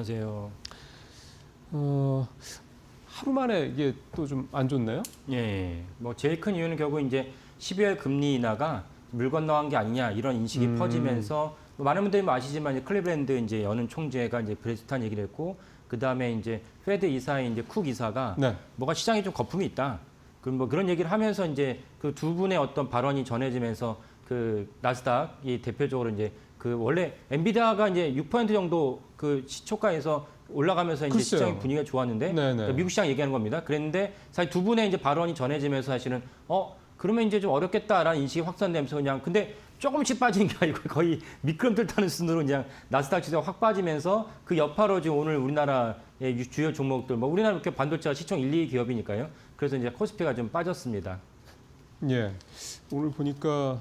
안녕하세요. 하루 만에 이게 또 좀 안 좋네요? 예, 뭐 제일 큰 이유는 결국 이제 12월 금리 인하가 물 건너간 게 아니냐 이런 인식이 퍼지면서 뭐 많은 분들이 뭐 아시지만 이제 클리블랜드 이제 여는 총재가 이제 비슷한 얘기를 했고 그 다음에 이제 페드 이사인 이제 쿡 이사가 네. 뭐가 시장에 좀 거품이 있다. 그럼 뭐 그런 얘기를 하면서 이제 그 두 분의 어떤 발언이 전해지면서 그 나스닥이 대표적으로 이제 그 원래 엔비디아가 이제 6% 정도 그 시초가에서 올라가면서 이제 글쎄요. 시장의 분위기가 좋았는데 그러니까 미국 시장 얘기하는 겁니다. 그랬는데 사실 두 분의 이제 발언이 전해지면서 사실은 그러면 이제 좀 어렵겠다라는 인식이 확산되면서 그냥 근데 조금씩 빠진 게 아니고 거의 미끄럼틀 타는 수준으로 그냥 나스닥 지수가 확 빠지면서 그 여파로 지금 오늘 우리나라의 주요 종목들 뭐 우리나라 이렇게 반도체가 시총 1, 2위 기업이니까요. 그래서 이제 코스피가 좀 빠졌습니다. 예. 오늘 보니까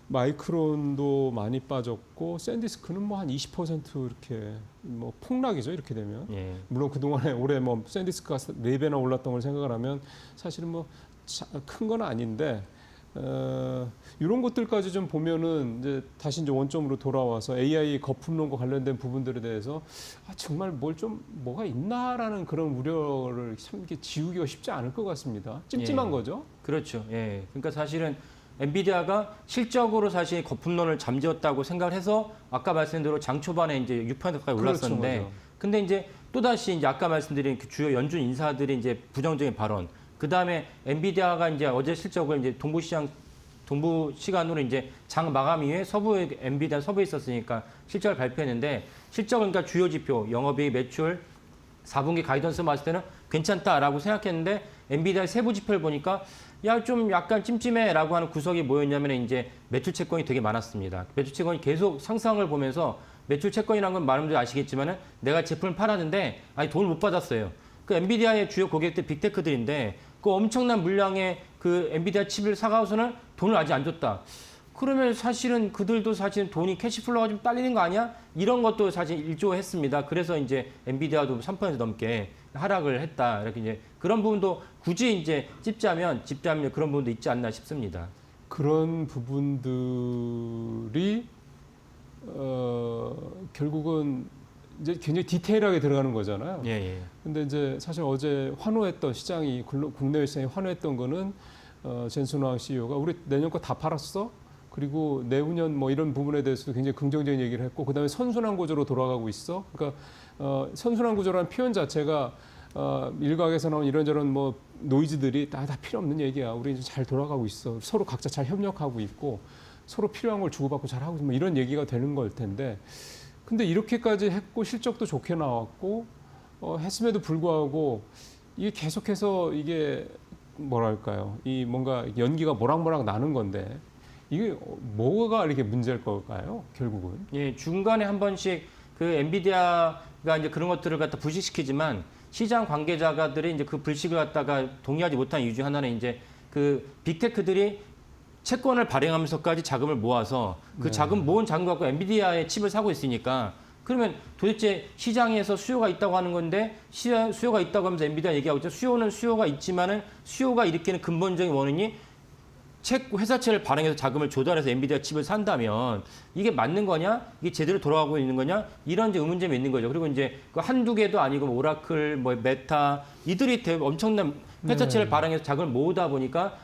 마이크론도 많이 빠졌고 샌디스크는 뭐 한 20% 이렇게 뭐 폭락이죠, 이렇게 되면. 예. 물론 그동안에 올해 뭐 샌디스크가 4배나 올랐던 걸 생각을 하면 사실은 뭐 큰 건 아닌데 이런 것들까지 좀 보면은 이제 다시 이제 원점으로 돌아와서 AI 거품론과 관련된 부분들에 대해서 정말 뭐가 있나라는 그런 우려를 참 이렇게 지우기가 쉽지 않을 것 같습니다. 찜찜한 예. 거죠. 그렇죠. 예. 그러니까 사실은 엔비디아가 실적으로 사실 거품론을 잠재웠다고 생각을 해서 아까 말씀드린 대로 장 초반에 이제 6%까지 올랐었는데 그렇죠, 근데 이제 또다시 이제 아까 말씀드린 그 주요 연준 인사들이 이제 부정적인 발언 그 다음에 엔비디아가 이제 어제 실적을 이제 동부 시간으로 이제 장 마감 이후에 서부에 엔비디아 서부에 있었으니까 실적을 발표했는데 실적은 그러니까 주요 지표 영업이익 매출 4분기 가이던스 봤을 때는 괜찮다라고 생각했는데 엔비디아의 세부 지표를 보니까 좀 약간 찜찜해라고 하는 구석이 뭐였냐면 이제 매출 채권이 되게 많았습니다. 매출 채권이 계속 상승을 보면서 매출 채권이라는 건 많은 분들이 아시겠지만은 내가 제품을 팔았는데 돈을 못 받았어요. 그 엔비디아의 주요 고객들 빅테크들인데 그 엄청난 물량의 그 엔비디아 칩을 사가서는 돈을 아직 안 줬다. 그러면 사실은 그들도 사실 돈이 캐시플로우가 좀 딸리는 거 아니야? 이런 것도 사실 일조했습니다. 그래서 이제 엔비디아도 3% 넘게 하락을 했다. 이렇게 이제 그런 부분도 굳이 이제 찝자면 그런 부분도 있지 않나 싶습니다. 그런 부분들이 결국은 이제 굉장히 디테일하게 들어가는 거잖아요. 예, 예. 근데 이제 사실 어제 환호했던 시장이 국내외 시장이 환호했던 거는 젠슨왕 CEO가 우리 내년 거 다 팔았어? 그리고 내후년 뭐 이런 부분에 대해서도 굉장히 긍정적인 얘기를 했고 그다음에 선순환 구조로 돌아가고 있어. 그러니까 선순환 구조라는 표현 자체가 일각에서 나온 이런저런 뭐 노이즈들이 다 필요 없는 얘기야. 우리 이제 잘 돌아가고 있어. 서로 각자 잘 협력하고 있고 서로 필요한 걸 주고받고 잘 하고 있어. 뭐 이런 얘기가 되는 걸 텐데. 근데 이렇게까지 했고 실적도 좋게 나왔고 했음에도 불구하고 이게 계속해서 이게 뭐랄까요? 이 뭔가 연기가 모락모락 나는 건데 이게 뭐가 이렇게 문제일 걸까요? 결국은. 예, 중간에 한 번씩 그 엔비디아가 이제 그런 것들을 갖다 불식시키지만 시장 관계자들이 이제 그 불식을 갖다가 동의하지 못한 이유 중 하나는 이제 그 빅테크들이 채권을 발행하면서까지 자금을 모아서 그 모은 자금 갖고 엔비디아의 칩을 사고 있으니까 그러면 도대체 시장에서 수요가 있다고 하는 건데 수요가 있다고 하면서 엔비디아 얘기하고 있죠. 수요가 있지만은 수요가 일으키는 근본적인 원인이 회사채를 발행해서 자금을 조달해서 엔비디아 칩을 산다면 이게 맞는 거냐? 이게 제대로 돌아가고 있는 거냐? 이런 이제 의문점이 있는 거죠. 그리고 이제 그 한두 개도 아니고 뭐 오라클, 뭐 메타 이들이 엄청난 회사채를 발행해서 자금을 모으다 보니까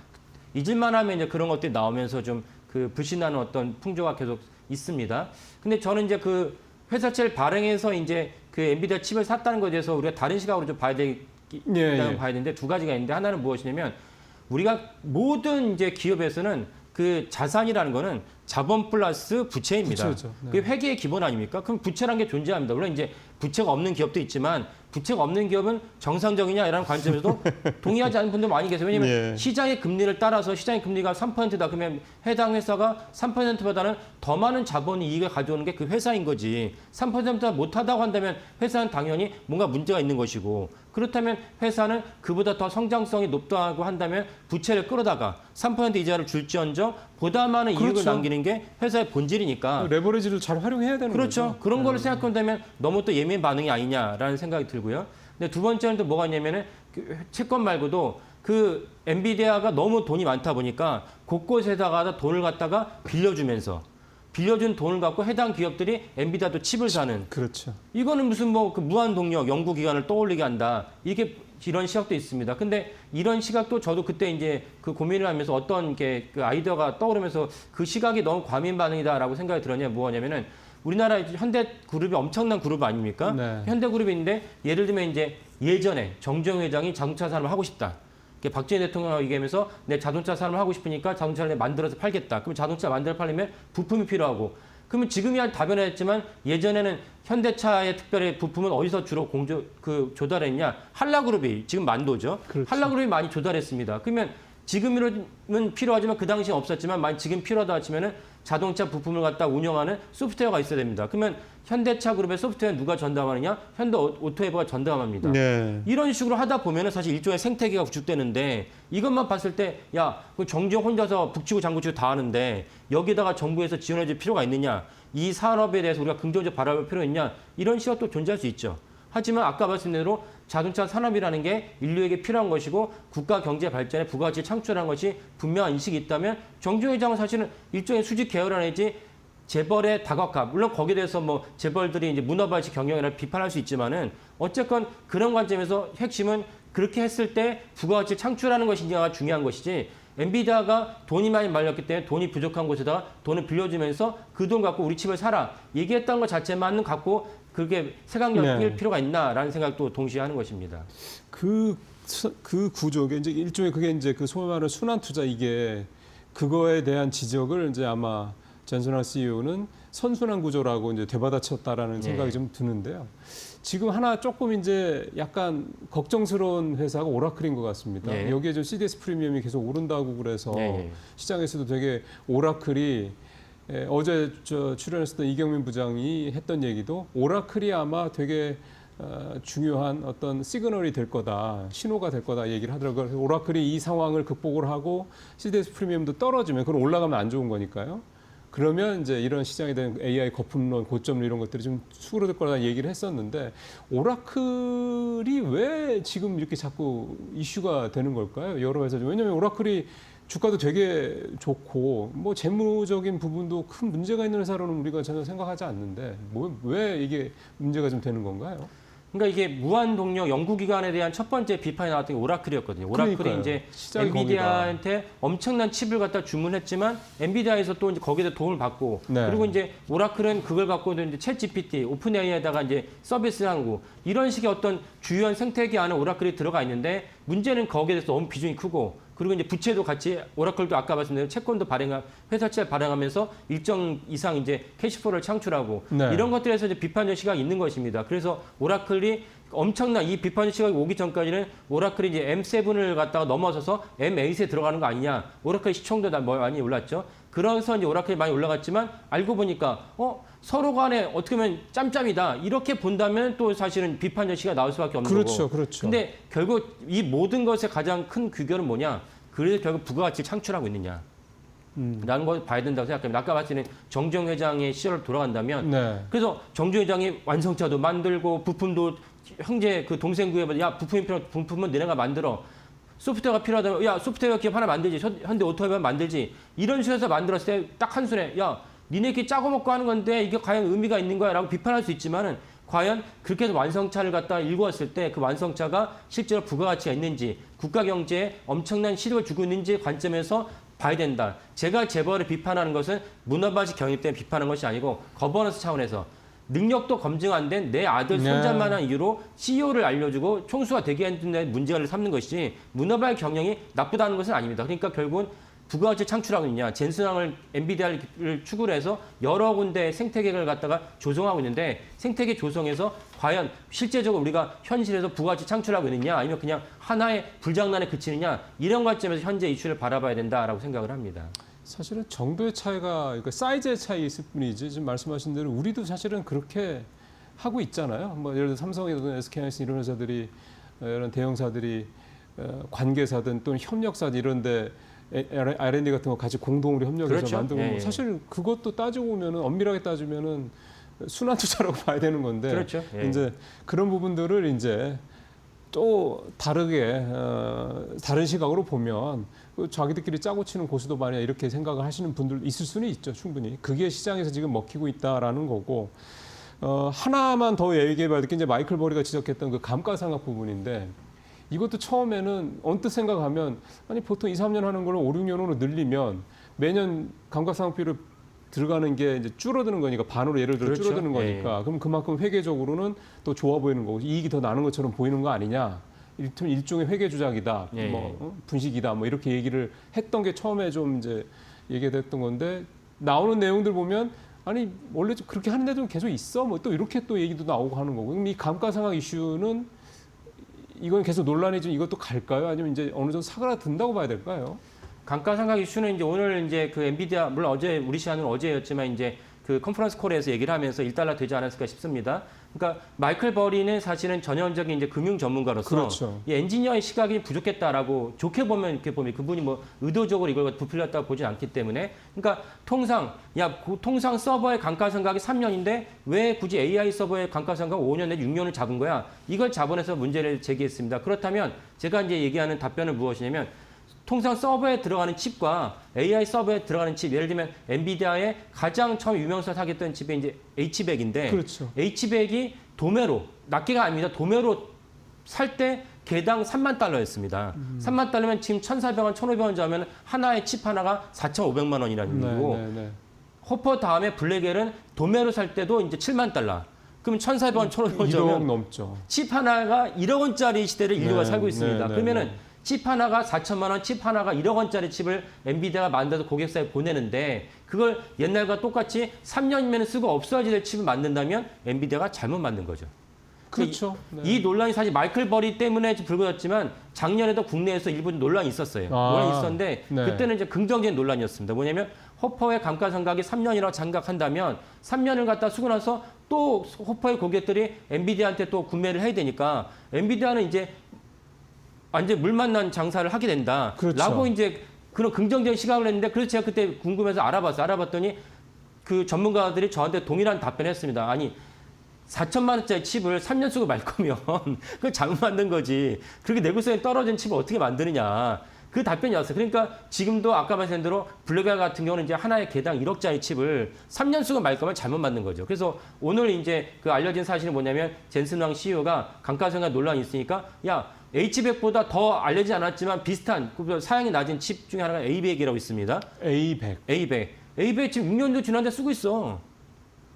잊을만 하면 이제 그런 것들이 나오면서 좀 그 불신하는 어떤 풍조가 계속 있습니다. 근데 저는 이제 그 회사채를 발행해서 이제 그 엔비디아 칩을 샀다는 것에 대해서 우리가 다른 시각으로 좀 봐야 봐야 되는데 두 가지가 있는데 하나는 무엇이냐면 우리가 모든 이제 기업에서는 그 자산이라는 거는 자본 플러스 부채입니다. 부채죠. 네. 그게 회계의 기본 아닙니까? 그럼 부채라는 게 존재합니다. 물론 이제 부채가 없는 기업도 있지만 부채가 없는 기업은 정상적이냐 이라는 관점에서도 동의하지 않는 분들 많이 계세요. 왜냐하면 예. 시장의 금리를 따라서 시장의 금리가 3%다 그러면 해당 회사가 3%보다는 더 많은 자본 이익을 가져오는 게 그 회사인 거지. 3%보다 못하다고 한다면 회사는 당연히 뭔가 문제가 있는 것이고 그렇다면 회사는 그보다 더 성장성이 높다고 한다면 부채를 끌어다가 3% 이자를 줄지언정 보다 많은 이익을 그렇죠. 남기는 게 회사의 본질이니까 레버리지를 잘 활용해야 되는 그렇죠. 거죠. 그런 거를 생각한다면 너무 또 예민 반응이 아니냐라는 생각이 들고요. 근데 두 번째는 또 뭐가 있냐면은 그 채권 말고도 그 엔비디아가 너무 돈이 많다 보니까 곳곳에다가 돈을 갖다가 빌려주면서 빌려준 돈을 갖고 해당 기업들이 엔비디아도 칩을 사는 그렇죠. 이거는 무슨 뭐 그 무한 동력 연구 기간을 떠올리게 한다. 이게 이런 시각도 있습니다. 근데 이런 시각도 저도 그때 이제 그 고민을 하면서 어떤 게 그 아이디어가 떠오르면서 그 시각이 너무 과민 반응이다라고 생각이 들었냐 뭐냐면은 우리나라 현대그룹이 엄청난 그룹 아닙니까? 네. 현대그룹인데 예를 들면 이제 예전에 정주영 회장이 자동차 산업을 하고 싶다. 박정희 대통령이 얘기하면서 내 자동차 산업을 하고 싶으니까 자동차를 만들어서 팔겠다. 그럼 자동차 만들어 팔려면 부품이 필요하고 그러면 지금이야 다변화했지만 예전에는 현대차의 특별히 부품은 어디서 주로 조달했냐? 한라그룹이 지금 만도죠. 그렇죠. 한라그룹이 많이 조달했습니다. 그러면 지금은 필요하지만 그 당시엔 없었지만 만약 지금 필요하다 하시면은 자동차 부품을 갖다 운영하는 소프트웨어가 있어야 됩니다. 그러면 현대차 그룹의 소프트웨어 누가 전담하느냐? 현대오토웨이버가 전담합니다. 네. 이런 식으로 하다 보면은 사실 일종의 생태계가 구축되는데 이것만 봤을 때 야, 그 정주영 혼자서 북치고 장구치고 다 하는데 여기다가 정부에서 지원해 줄 필요가 있느냐? 이 산업에 대해서 우리가 긍정적으로 바라볼 필요 있냐? 이런 시각도 존재할 수 있죠. 하지만 아까 말씀드린 대로 자동차 산업이라는 게 인류에게 필요한 것이고 국가 경제 발전에 부가가치 창출하는 것이 분명한 인식이 있다면 정주영 회장은 사실은 일종의 수직 계열화내지 재벌의 다각화 물론 거기에 대해서 뭐 재벌들이 이제 문어발식 경영이라 비판할 수 있지만은 어쨌건 그런 관점에서 핵심은 그렇게 했을 때 부가가치 창출하는 것이냐가 중요한 것이지 엔비디아가 돈이 많이 말렸기 때문에 돈이 부족한 곳에다가 돈을 빌려주면서 그 돈 갖고 우리 칩을 사라 얘기했던 것 자체만은 갖고 그게 색안경을 네. 끼울 필요가 있나라는 생각도 동시에 하는 것입니다. 그 구조가 이제 일종의 그게 이제 그 소위 말하는 순환 투자 이게 그거에 대한 지적을 이제 아마 전순환 CEO는 선순환 구조라고 이제 되받아쳤다라는 생각이 좀 드는데요. 지금 하나 조금 이제 약간 걱정스러운 회사가 오라클인 것 같습니다. 예. 여기에 좀 CDS 프리미엄이 계속 오른다고 그래서 예. 시장에서도 되게 오라클이 어제 출연했었던 이경민 부장이 했던 얘기도 오라클이 아마 되게 중요한 어떤 시그널이 될 거다, 신호가 될 거다 얘기를 하더라고요. 그래서 오라클이 이 상황을 극복을 하고 CDS 프리미엄도 떨어지면 그럼 올라가면 안 좋은 거니까요. 그러면 이제 이런 시장에 대한 AI 거품론, 고점 이런 것들이 좀 수그러들 거다 얘기를 했었는데 오라클이 왜 지금 이렇게 자꾸 이슈가 되는 걸까요? 여러 회사 중. 왜냐하면 오라클이 주가도 되게 좋고 뭐 재무적인 부분도 큰 문제가 있는 회사로는 우리가 전혀 생각하지 않는데 왜 이게 문제가 좀 되는 건가요? 그러니까 이게 무한 동력 연구기관에 대한 첫 번째 비판이 나왔던 게 오라클이었거든요. 오라클이 그러니까요. 이제 시작이 엔비디아한테 엄청난 칩을 갖다 주문했지만 엔비디아에서 또 이제 거기에 도움을 받고 네. 그리고 이제 오라클은 그걸 갖고 이제 챗 GPT, 오픈 AI에다가 이제 서비스하는 거 이런 식의 어떤 주요한 생태계 안에 오라클이 들어가 있는데 문제는 거기에 대해서 너무 비중이 크고 그리고 이제 부채도 같이 오라클도 아까 말씀드린 채권도 회사채를 발행하면서 일정 이상 이제 캐시플로를 창출하고 네. 이런 것들에서 이제 비판적 시각이 있는 것입니다. 그래서 오라클이 엄청난 이 비판적 시각이 오기 전까지는 오라클이 이제 M7을 갖다가 넘어서서 M8에 들어가는 거 아니냐. 오라클 시총도 많이 올랐죠. 그래서 이제 오라클이 많이 올라갔지만 알고 보니까 서로 간에 어떻게 보면 짬짬이다. 이렇게 본다면 또 사실은 비판적 시각이 나올 수밖에 없는 그렇죠, 거고. 그렇죠. 근데 결국 이 모든 것의 가장 큰 규결은 뭐냐? 그래서 결국 부가가치를 창출하고 있느냐. 라는 걸 봐야 된다고 생각합니다. 아까 말씀드린 정주영 회장의 시절로 돌아간다면 네. 그래서 정주영 회장이 완성차도 만들고 부품도 형제 그 동생 구해봐. 야 부품이 필요 부품은 너네가 만들어. 소프트웨어가 필요하다면 야 소프트웨어 기업 하나 만들지. 현대 오토웨어 만들지. 이런 식으로 해서 만들었을 때 딱 한순에 야 니네끼리 짜고 먹고 하는 건데 이게 과연 의미가 있는 거야 라고 비판할 수 있지만은 과연 그렇게 해서 완성차를 갖다 일구었을 때 그 완성차가 실제로 부가가치가 있는지 국가 경제에 엄청난 실익을 주고 있는지 관점에서 봐야 된다. 제가 재벌을 비판하는 것은 문어발식 경영 때문에 비판하는 것이 아니고 거버넌스 차원에서 능력도 검증 안 된 내 아들 손자만한 이유로 CEO를 알려주고 총수가 되게 했는데 문제를 삼는 것이지 문어발 경영이 나쁘다는 것은 아닙니다. 그러니까 결국은 부가가치 창출하고 있냐. 젠슨왕을 엔비디아를 축으로 해서 여러 군데 생태계를 갖다가 조성하고 있는데 생태계 조성에서 과연 실제적으로 우리가 현실에서 부가가치 창출하고 있느냐 아니면 그냥 하나의 불장난에 그치느냐 이런 관점에서 현재 이슈를 바라봐야 된다라고 생각을 합니다. 사실은 정도의 차이가 그러니까 사이즈의 차이 있을 뿐이지 지금 말씀하신 대로 우리도 사실은 그렇게 하고 있잖아요. 뭐 예를 들어 삼성이든 SK하이닉스 이런 회사들이 이런 대형사들이 관계사든 또는 협력사든 이런데 R&D 같은 거 같이 공동으로 협력해서 그렇죠. 만들고 예, 예. 사실 그것도 따지고 보면은 엄밀하게 따지면은 순환 투자라고 봐야 되는 건데 그렇죠. 예. 이제 그런 부분들을 이제 또 다르게 다른 시각으로 보면 자기들끼리 짜고 치는 고수도 많이 이렇게 생각을 하시는 분들 있을 수는 있죠, 충분히. 그게 시장에서 지금 먹히고 있다라는 거고. 하나만 더 얘기해봐야 될 게 이제 마이클 버리가 지적했던 그 감가상각 부분인데 이것도 처음에는 언뜻 생각하면 아니 보통 2, 3년 하는 걸 5, 6년으로 늘리면 매년 감가상각비를 들어가는 게 이제 줄어드는 거니까 반으로 예를 들어 그렇죠. 줄어드는 거니까 예. 그럼 그만큼 회계적으로는 또 좋아 보이는 거고 이익이 더 나는 것처럼 보이는 거 아니냐. 일종의 회계 조작이다, 예. 분식이다, 뭐 이렇게 얘기를 했던 게 처음에 좀 이제 얘기됐던 건데 나오는 내용들 보면 아니 원래 좀 그렇게 하는 데도 계속 있어, 뭐 또 이렇게 또 얘기도 나오고 하는 거고. 그럼 이 감가상각 이슈는 이건 계속 논란이 좀 이것도 갈까요? 아니면 이제 어느 정도 사그라든다고 봐야 될까요? 감가상각 이슈는 이제 오늘 이제 그 엔비디아 물론 어제 우리 시간은 어제였지만 이제 그 컨퍼런스 콜에서 얘기를 하면서 1달러 되지 않았을까 싶습니다. 그러니까 마이클 버리는 사실은 전형적인 이제 금융 전문가로서 그렇죠. 이 엔지니어의 시각이 부족했다라고 좋게 보면 이렇게 보면 그분이 뭐 의도적으로 이걸 부풀렸다고 보지 않기 때문에 그러니까 통상 통상 서버의 감가상각이 3년인데 왜 굳이 AI 서버의 감가상각 5년 내 6년을 잡은 거야? 이걸 자본에서 문제를 제기했습니다. 그렇다면 제가 이제 얘기하는 답변은 무엇이냐면 통상 서버에 들어가는 칩과 AI 서버에 들어가는 칩, 예를 들면 엔비디아의 가장 처음 유명세를 하겠던 칩이 이제 H100인데 그렇죠. H100이 도매로, 낱개가 아닙니다. 도매로 살 때 개당 3만 달러였습니다. 3만 달러면 지금 1,400원, 1,500원 잡으면 하나의 칩 하나가 4,500만 원이라는 얘기고 호퍼 다음에 블랙엘은 도매로 살 때도 이제 7만 달러. 그럼 1,400원, 1,500원 1억 잡으면 넘죠. 칩 하나가 1억 원짜리 시대를 인류가 네, 살고 있습니다. 네, 그러면은 네. 칩 하나가 4천만 원, 칩 하나가 1억 원짜리 칩을 엔비디아가 만들어서 고객사에 보내는데 그걸 옛날과 똑같이 3년이면 쓰고 없어져야 될 칩을 만든다면 엔비디아가 잘못 만든 거죠. 그렇죠. 이 논란이 사실 마이클 버리 때문에 불거졌지만 작년에도 국내에서 일부 논란이 있었어요. 논란이 있었는데 네. 그때는 이제 긍정적인 논란이었습니다. 뭐냐면 호퍼의 감가상각이 3년이라고 장각한다면 3년을 갖다 쓰고 나서 또 호퍼의 고객들이 엔비디아한테 또 구매를 해야 되니까 엔비디아는 이제 완전 물 만난 장사를 하게 된다. 그렇죠. 라고 이제 그런 긍정적인 시각을 했는데 그래서 제가 그때 궁금해서 알아봤어요. 알아봤더니 그 전문가들이 저한테 동일한 답변을 했습니다. 아니 4천만 원짜리 칩을 3년 쓰고 말 거면 그걸 잘못 만든 거지. 그렇게 내구성이 떨어진 칩을 어떻게 만드느냐. 그 답변이 왔어요. 그러니까 지금도 아까 말씀드린 대로 블랙알 같은 경우는 이제 하나의 개당 1억짜리 칩을 3년 쓰고 말 거면 잘못 만든 거죠. 그래서 오늘 이제 그 알려진 사실은 뭐냐면 젠슨 왕 CEO가 감가상각 논란이 있으니까 야 H100보다 더 알려지지 않았지만 비슷한 사양이 낮은 칩 중에 하나가 A100이라고 있습니다. A100. A100 지금 6년도 지난데 쓰고 있어.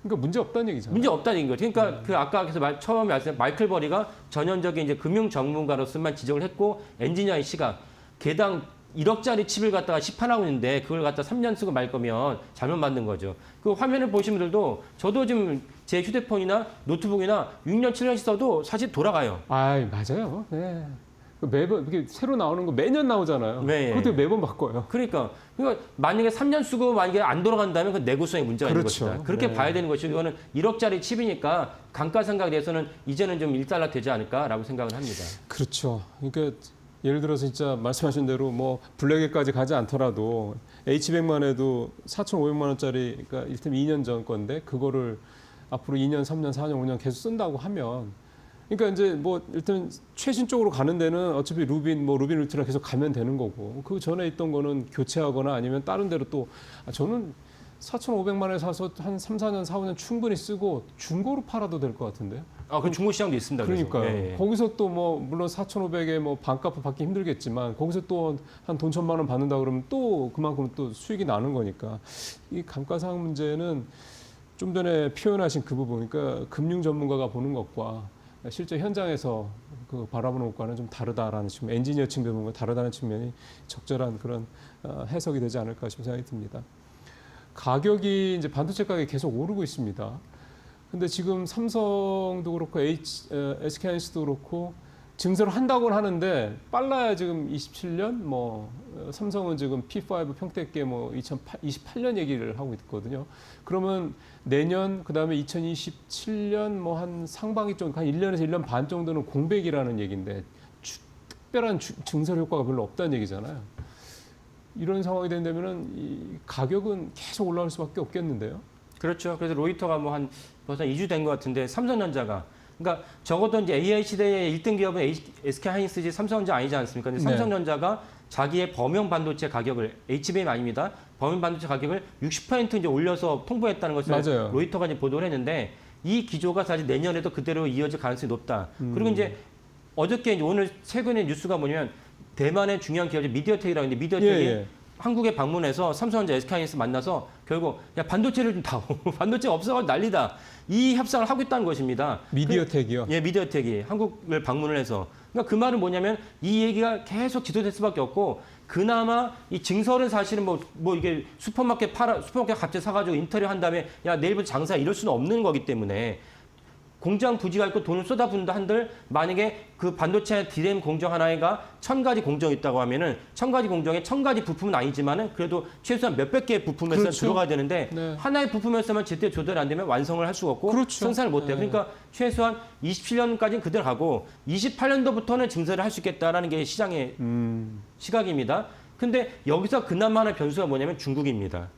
그러니까 문제 없다는 얘기잖아요. 문제 없다는 거죠. 그러니까 그 아까 처음에 말씀드린 마이클 버리가 전형적인 이제 금융 전문가로서만 지적을 했고 엔지니어의 시각 개당 1억짜리 칩을 갖다가 시판하고 있는데 그걸 갖다 3년 쓰고 말 거면 잘못 만든 거죠. 그 화면을 보신 분들도 저도 지금 제 휴대폰이나 노트북이나 6년, 7년 써도 사실 돌아가요. 아, 맞아요. 네. 매번 이렇게 새로 나오는 거 매년 나오잖아요. 네. 그것도 매번 바꿔요. 그러니까 만약에 3년 쓰고 만약에 안 돌아간다면 그 내구성에 문제가 그렇죠. 있는 것이다. 그렇게 네. 봐야 되는 것이고 이거는 1억짜리 칩이니까 감가상각에 대해서는 이제는 좀 1달러 되지 않을까라고 생각을 합니다. 그렇죠. 그러니까 예를 들어서 진짜 말씀하신 대로 뭐 블랙에까지 가지 않더라도 H100만 해도 4,500만 원짜리 그러니까 일테면 2년 전 건데 그거를 앞으로 2년, 3년, 4년, 5년 계속 쓴다고 하면 그러니까 이제 뭐 일단 최신 쪽으로 가는 데는 어차피 루빈 울트라 계속 가면 되는 거고 그 전에 있던 거는 교체하거나 아니면 다른 데로 또 저는 4,500만 원에 사서 한 3, 4년, 4, 5년 충분히 쓰고 중고로 팔아도 될 것 같은데요. 아, 그 중고 시장도 있습니다. 그러니까요. 예, 예. 거기서 또 뭐 물론 4,500에 뭐 반값 받기 힘들겠지만 거기서 또 한 돈 1,000만 원 받는다 그러면 또 그만큼 또 수익이 나는 거니까 이 감가상각 문제는 좀 전에 표현하신 그 부분, 그러니까 금융 전문가가 보는 것과 실제 현장에서 그 바라보는 것과는 좀 다르다라는 측면, 엔지니어 측면과 다르다는 측면이 적절한 그런 해석이 되지 않을까 싶은 생각이 듭니다. 가격이 이제 반도체 가격이 계속 오르고 있습니다. 근데 지금 삼성도 그렇고 SK하이닉스도 그렇고 증설을 한다고는 하는데 빨라야 지금 27년 뭐 삼성은 지금 P5 평택계 뭐 2028년 얘기를 하고 있거든요. 그러면 내년 그다음에 2027년 뭐 한 상반기 정도 한 1년에서 1년 반 정도는 공백이라는 얘기인데 특별한 증설 효과가 별로 없다는 얘기잖아요. 이런 상황이 된다면은 이 가격은 계속 올라갈 수밖에 없겠는데요. 그렇죠. 그래서 로이터가 뭐 한 벌써 2주 된 것 같은데 삼성전자가 그러니까 적어도 이제 AI 시대의 1등 기업은 SK하이닉스지 삼성전자 아니지 않습니까? 근데 네. 삼성전자가 자기의 범용 반도체 가격을 HBM 아닙니다. 범용 반도체 가격을 60% 이제 올려서 통보했다는 것을 맞아요. 로이터가 이제 보도를 했는데 이 기조가 사실 내년에도 그대로 이어질 가능성이 높다. 그리고 이제 어저께 이제 오늘 최근에 뉴스가 뭐냐면 대만의 중요한 기업이 미디어텍이라고 있는데 미디어텍이 예. 한국에 방문해서 삼성전자, SK하이닉스 만나서 결국 야 반도체를 좀 다오. 반도체 없어가지고 난리다. 이 협상을 하고 있다는 것입니다. 미디어텍이요. 예, 미디어텍이 한국을 방문을 해서. 그러니까 그 말은 뭐냐면 이 얘기가 계속 지속될 수밖에 없고 그나마 이 증설은 사실은 뭐 이게 슈퍼마켓 갑자기 사가지고 인터뷰 한 다음에 야 내일부터 장사 이럴 수는 없는 거기 때문에 공장 부지가 있고 돈을 쏟아붓는다 한들 만약에 그 반도체 디램 공정 하나가 1000가지 공정이 있다고 하면은 1000가지 공정에 1000가지 부품은 아니지만은 그래도 최소한 몇백 개의 부품에서 그렇죠. 들어가야 되는데 네. 하나의 부품에서만 제때 조절이 안 되면 완성을 할 수가 없고 그렇죠. 생산을 못 해요. 네. 그러니까 최소한 27년까지는 그대로 가고 28년도부터는 증설을 할 수 있겠다라는 게 시장의 시각입니다. 근데 여기서 그나마 하나 변수가 뭐냐면 중국입니다.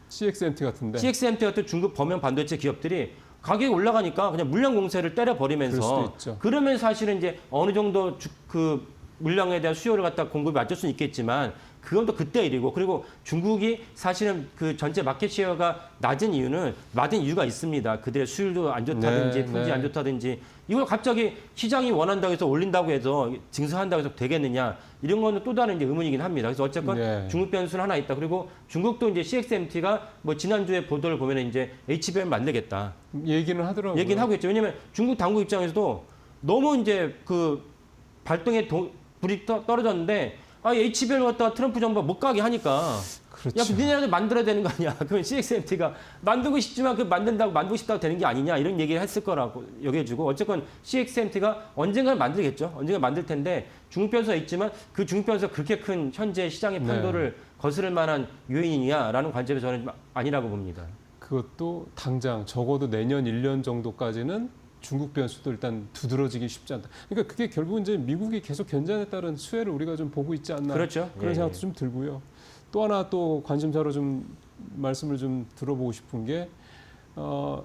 CXMT 같은데. CXMT 같은 중국 범용 반도체 기업들이 가격이 올라가니까 그냥 물량 공세를 때려 그럴 버리면서 수도 있죠. 그러면 사실은 이제 어느 정도 그 물량에 대한 수요를 갖다 공급이 맞출 수는 있겠지만 그건 또 그때 일이고 그리고 중국이 사실은 그 전체 마켓 쉐어가 낮은 이유가 있습니다. 그들의 수율도 안 좋다든지 네, 품질 네. 안 좋다든지 이걸 갑자기 시장이 원한다고 해서 올린다고 해서 증설한다고 해서 되겠느냐 이런 거는 또 다른 이제 의문이긴 합니다. 그래서 어쨌건 네. 중국 변수는 하나 있다. 그리고 중국도 이제 CXMT가 뭐 지난주에 보도를 보면 이제 HBM 만들겠다. 얘기는 하더라고요. 얘기는 하고 있죠. 왜냐면 중국 당국 입장에서도 너무 이제 그 발등에 불이 떨어졌는데 HBM을 갖다가 트럼프 정부가 못 가게 하니까 그렇죠. 야, 니네라도 만들어야 되는 거 아니야. 그러면 CXMT가 만들고 싶지만 만들고 싶다고 되는 게 아니냐 이런 얘기를 했을 거라고 여겨주고 어쨌건 CXMT가 언젠가는 만들겠죠. 언젠가 만들 텐데 중국 변수가 있지만 그 중국 변수가 그렇게 큰 현재 시장의 판도를 거스를 만한 요인이냐라는 관점에서 저는 아니라고 봅니다. 그것도 당장 적어도 내년 1년 정도까지는 중국 변수도 일단 두드러지기 쉽지 않다. 그러니까 그게 결국 이제 미국이 계속 견제에 따른 수혜를 우리가 좀 보고 있지 않나. 그렇죠. 그런 예, 생각도 좀 들고요. 또 하나 또 관심사로 좀 말씀을 좀 들어보고 싶은 게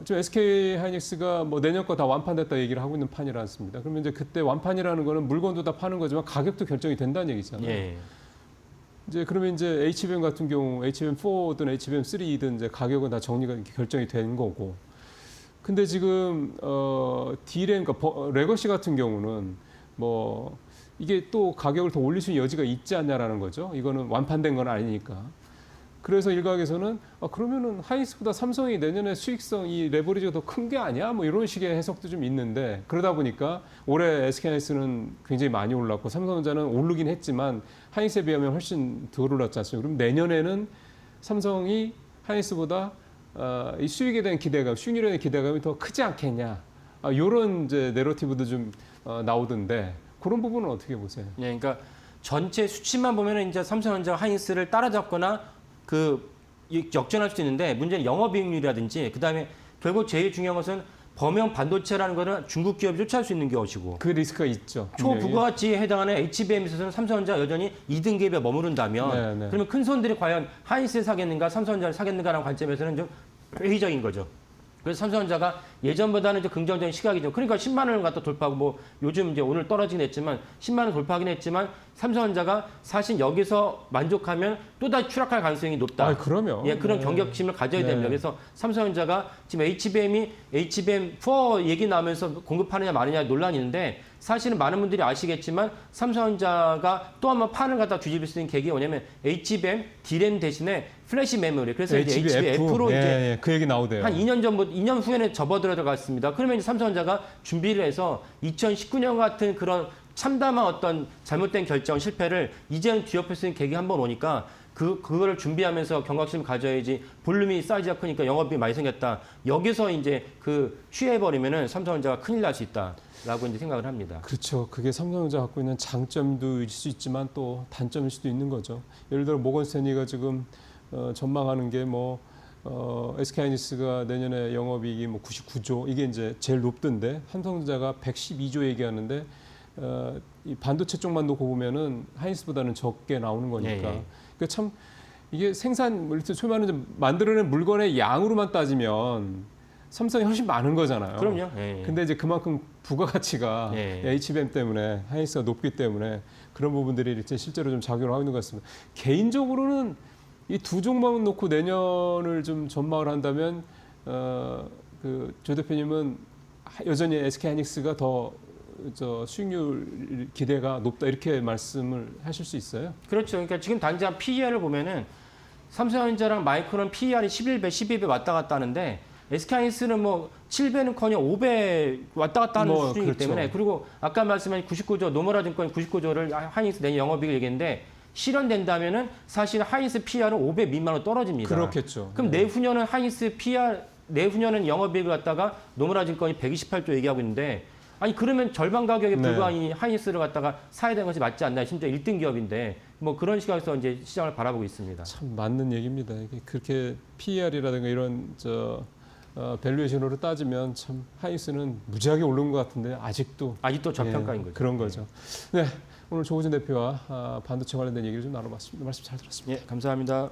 좀 SK 하이닉스가 뭐 내년 거 다 완판됐다 얘기를 하고 있는 판이라 않습니다. 그러면 이제 그때 완판이라는 거는 물건도 다 파는 거지만 가격도 결정이 된다는 얘기잖아요. 예. 이제 그러면 이제 HBM 같은 경우 HBM4든 HBM3든 이제 가격은 다 정리가 결정이 된 거고. 근데 지금 D램 그러니까 레거시 같은 경우는 뭐 이게 또 가격을 더 올릴 수 있는 여지가 있지 않냐라는 거죠. 이거는 완판된 건 아니니까. 그래서 일각에서는 그러면은 하이닉스보다 삼성이 내년에 수익성 이 레버리지가 더 큰 게 아니야? 뭐 이런 식의 해석도 좀 있는데 그러다 보니까 올해 SK하이닉스는 굉장히 많이 올랐고 삼성전자는 오르긴 했지만 하이닉스에 비하면 훨씬 덜 올랐지 않습니까? 그럼 내년에는 삼성이 하이닉스보다 이 수익에 대한 기대감, 수익률에 대한 기대감이 더 크지 않겠냐? 이런 이제 내러티브도 좀 나오던데 그런 부분은 어떻게 보세요? 네, 그러니까 전체 수치만 보면은 이제 삼성전자가 하이닉스를 따라잡거나 역전할 수 있는데 문제는 영업이익률이라든지 그다음에 결국 제일 중요한 것은 범용 반도체라는 것은 중국 기업이 쫓아올 수 있는 것이고 그 리스크가 있죠. 초부가가치에 해당하는 HBM에 있어서는 삼성전자가 여전히 2등 기업에 머무른다면 네, 네. 그러면 큰 손들이 과연 하이닉스를 사겠는가 삼성전자를 사겠는가라는 관점에서는 좀 회의적인 거죠. 그래서 삼성전자가 예전보다는 좀 긍정적인 시각이죠. 그러니까 10만 원을 갖다 돌파하고 뭐 요즘 이제 오늘 떨어지긴 했지만 10만 원 돌파하긴 했지만 삼성전자가 사실 여기서 만족하면 또다시 추락할 가능성이 높다. 그러면 예, 그런 경각심을 가져야 네. 됩니다. 그래서 삼성전자가 지금 HBM4 얘기 나오면서 공급하느냐 마느냐 논란이 있는데 사실은 많은 분들이 아시겠지만 삼성전자가 또 한번 판을 갖다 뒤집을 수 있는 계기가 뭐냐면 HBM D램 대신에 플래시 메모리. 그래서 이제 HBF로 이제 그 얘기 나오대요. 한 2년 전부터 2년 후에는 접어들어갔습니다. 그러면 이제 삼성전자가 준비를 해서 2019년 같은 그런 참담한 어떤 잘못된 결정 실패를 이제는 뒤엎을 수 있는 계기 한번 오니까 그거를 준비하면서 경각심을 가져야지 볼륨이 사이즈가 크니까 영업이 많이 생겼다. 여기서 이제 취해버리면은 삼성전자가 큰일 날 수 있다라고 이제 생각을 합니다. 그렇죠. 그게 삼성전자 갖고 있는 장점도 있을 수 있지만 또 단점일 수도 있는 거죠. 예를 들어 모건 스탠리가 지금 전망하는 게 뭐 SK하이닉스가 내년에 영업이익이 뭐 99조 이게 이제 제일 높던데 삼성전자가 112조 얘기하는데 이 반도체 쪽만 놓고 보면은 하이닉스보다는 적게 나오는 거니까. 예. 그러니까 참 이게 소위 말하는 만들어낸 물건의 양으로만 따지면 삼성이 훨씬 많은 거잖아요. 그럼요. 예. 근데 이제 그만큼 부가가치가 예. HBM 때문에 하이닉스가 높기 때문에 그런 부분들이 이제 실제로 좀 작용을 하고 있는 것 같습니다. 개인적으로는 이 두 종목만 놓고 내년을 좀 전망을 한다면 조 대표님은 여전히 SK 하이닉스가 더 수익률 기대가 높다 이렇게 말씀을 하실 수 있어요? 그렇죠. 그러니까 지금 당장 PER을 보면은 삼성전자랑 마이크론 PER이 11배, 12배 왔다 갔다 하는데 SK하이닉스는 뭐 7배는커녕 5배 왔다 갔다 하는 수준이기 그렇죠. 때문에 그리고 아까 말씀하신 99조 노무라 증권 99조를 하이닉스 내년 영업이익을 얘기했는데 실현된다면은 사실 하이닉스 PER은 5배 미만으로 떨어집니다. 그렇겠죠. 그럼 내후년은 하이닉스 PER 내후년은 영업이익을 갖다가 노무라 증권이 128조 얘기하고 있는데 아니 그러면 절반 가격에 네. 불과한 이 하이닉스를 갖다가 사야 되는 것이 맞지 않나 심지어 1등 기업인데 뭐 그런 시각에서 이제 시장을 바라보고 있습니다. 참 맞는 얘기입니다. 이게 그렇게 PER이라든가 이런 밸류에이션으로 따지면 참 하이닉스는 무지하게 오른 것 같은데 아직도 저평가인 거죠. 그런 거죠. 네, 오늘 조우진 대표와 반도체 관련된 얘기를 좀 나눠봤습니다. 말씀 잘 들었습니다. 예, 감사합니다.